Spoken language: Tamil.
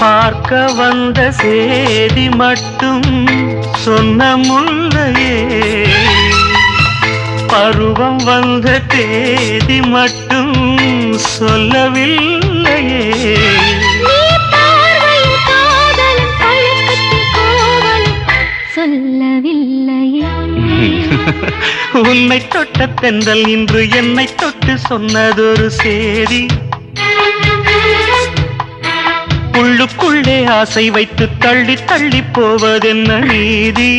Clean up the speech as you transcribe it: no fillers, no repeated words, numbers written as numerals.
பார்க்க வந்த சேதி மட்டும் சொன்ன முல்லையே, பருவம் வந்த தேதி மட்டும் சொல்லவில்லையே. சொல்லவில்லையே. உன்னை தொட்ட தென்றல் இன்று என்னை தொட்டு சொன்னதொரு சேதி, உள்ளுக்குள்ளே ஆசை வைத்து தள்ளி தள்ளி போவதென்ன நீதி.